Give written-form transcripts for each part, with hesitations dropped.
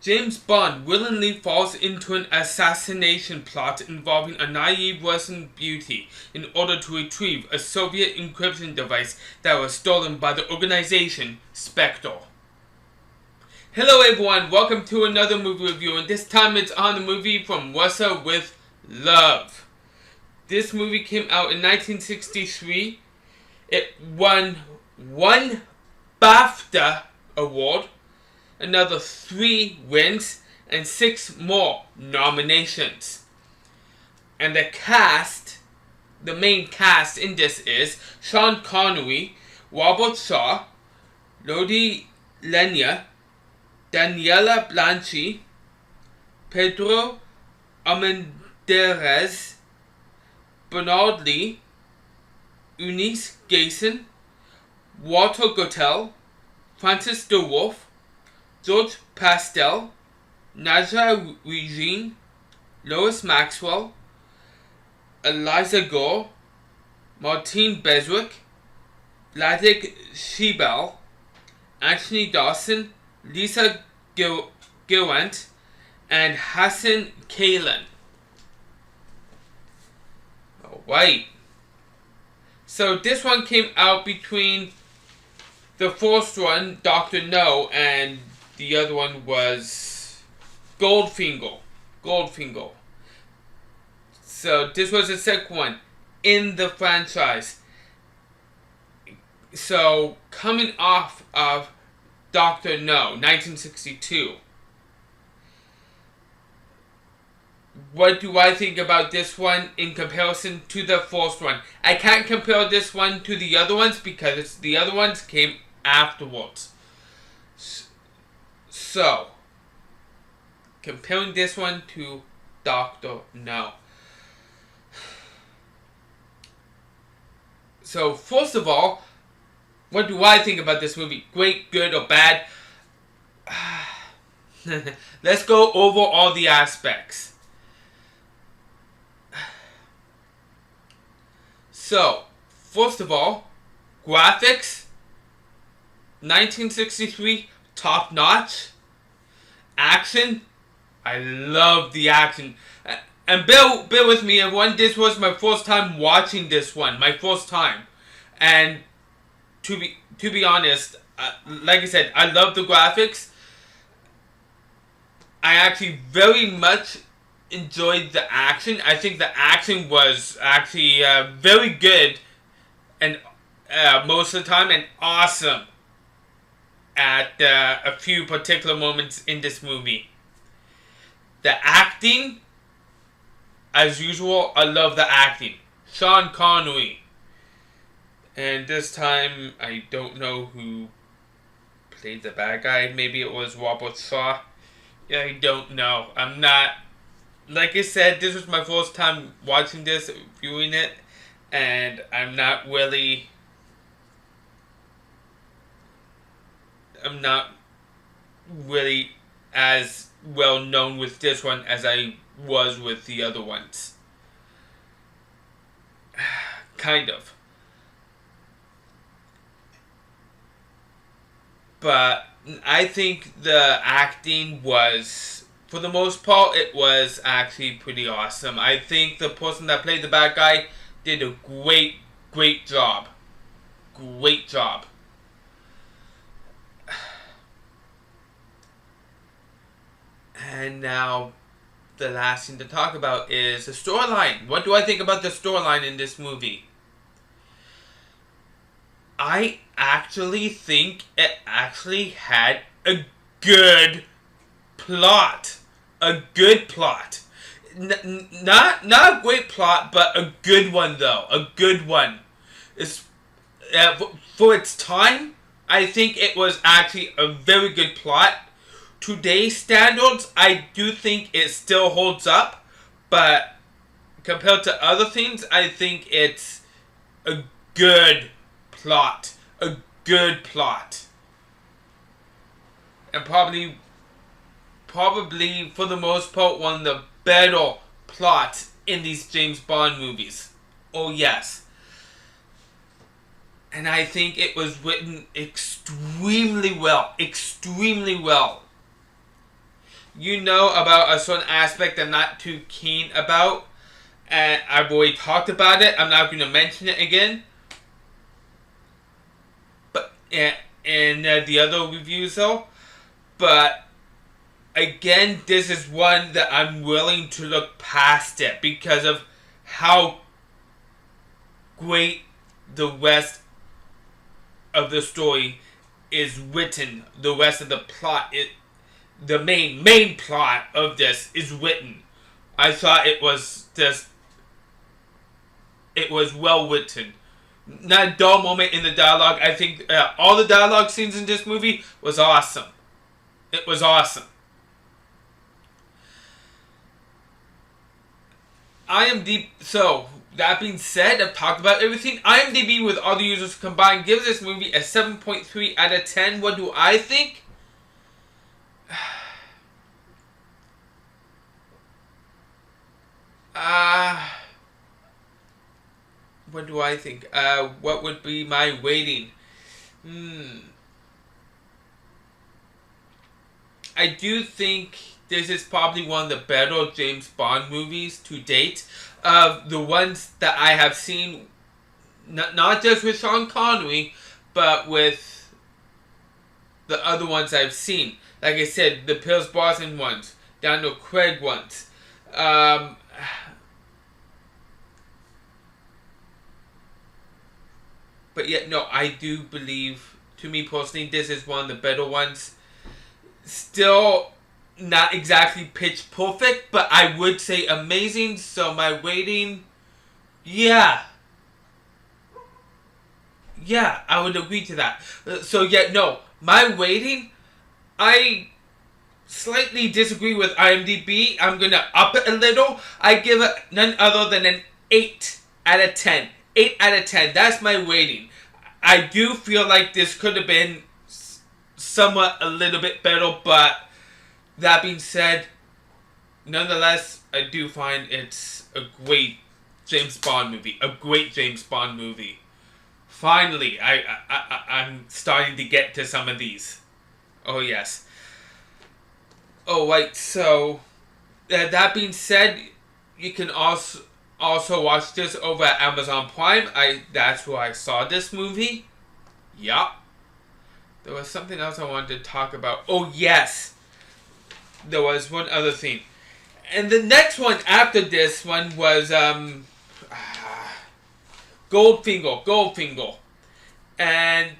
James Bond willingly falls into an assassination plot involving a naive Russian beauty in order to retrieve a Soviet encryption device that was stolen by the organization Spectre. Hello everyone, welcome to another movie review, and this time it's on the movie From Russia with Love. This movie came out in 1963. It won one BAFTA award, another 3 wins, and 6 more nominations. And the main cast in this is Sean Connery, Robert Shaw, Lodi Lenya, Daniela Blanchi, Pedro Armendariz, Bernard Lee, Eunice Gayson, Walter Gotell, Francis DeWolf, George Pastel, Naja Regine, Lois Maxwell, Eliza Gore, Martine Beswick, Vladek Shebel, Anthony Dawson, Lisa Gilwant, and Hassan Kalen. Alright. So this one came out between the first one, Dr. No, and the other one was Goldfinger. So this was the second one in the franchise. So coming off of Dr. No, 1962. What do I think about this one in comparison to the first one? I can't compare this one to the other ones because the other ones came afterwards. So, comparing this one to Dr. No. So, first of all, what do I think about this movie? Great, good, or bad? Let's go over all the aspects. So, first of all, graphics, 1963, top notch. Action, I love the action. And bear with me, everyone, this was my first time watching this one, my first time. And to be honest, like I said, I love the graphics. I actually very much enjoyed the action. I think the action was actually very good, and most of the time, and awesome at a few particular moments in this movie. The acting, as usual, I love the acting. Sean Connery. And this time, I don't know who played the bad guy. Maybe it was Robert Shaw. Yeah, I don't know. I'm not... Like I said, this was my first time watching this, viewing it, and I'm not really as well known with this one as I was with the other ones. Kind of. But I think the acting was, for the most part, it was actually pretty awesome. I think the person that played the bad guy did a great job. Great job. And now, the last thing to talk about is the storyline. What do I think about the storyline in this movie? I actually think it actually had a good plot. A good plot. Not a great plot, but a good one though. A good one. It's, for its time, I think it was actually a very good plot. Today's standards, I do think it still holds up, but compared to other things, I think it's a good plot. A good plot. And probably for the most part, one of the better plots in these James Bond movies. Oh yes. And I think it was written extremely well. Extremely well. you know about a certain aspect I'm not too keen about, and I've already talked about it. I'm not going to mention it again. But in the other reviews though, but again, this is one that I'm willing to look past it because of how great the rest of the story is written. The rest of the plot, the main plot of this is written. I thought it was well written. Not a dull moment in the dialogue. I think all the dialogue scenes in this movie was awesome. It was awesome. So, that being said, I've talked about everything. IMDb, with all the users combined, gives this movie a 7.3 out of 10. What do I think? What do I think? What would be my rating? I do think this is probably one of the better James Bond movies to date. The ones that I have seen, not just with Sean Connery, but with the other ones I've seen. Like I said, the Pierce Brosnan ones, Daniel Craig ones. But yet, no, I do believe, to me personally, this is one of the better ones. Still not exactly pitch perfect, but I would say amazing. So my rating, yeah, I would agree to that. So yeah, no, my rating, I slightly disagree with IMDb. I'm gonna up it a little. I give it none other than an 8 out of 10. 8 out of 10. That's my rating. I do feel like this could have been somewhat a little bit better, but that being said, nonetheless, I do find it's a great James Bond movie. A great James Bond movie. Finally, I'm starting to get to some of these. Oh yes. Oh right, so that being said, you can also watch this over at Amazon Prime. That's where I saw this movie. Yup. There was something else I wanted to talk about. Oh yes. There was one other thing. And the next one after this one was Goldfinger. And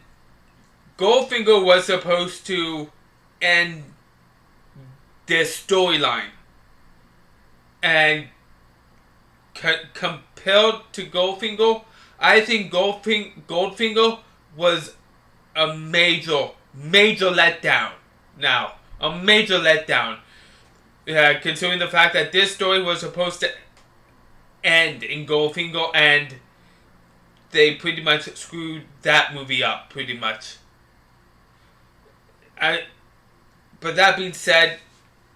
Goldfinger was supposed to end this storyline. And compared to Goldfinger, I think Goldfinger was a major letdown. Now, a major letdown. Considering the fact that this story was supposed to end in Goldfinger, and they pretty much screwed that movie up, pretty much. But that being said,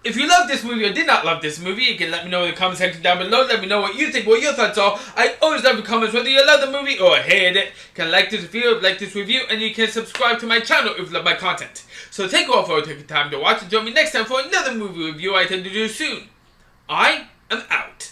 if you love this movie or did not love this movie, you can let me know in the comment section down below. Let me know what you think, what your thoughts are. I always love your comments, whether you love the movie or hate it. You can like this video, like this review, and you can subscribe to my channel if you love my content. So take all for taking time to watch, and join me next time for another movie review I intend to do soon. I am out.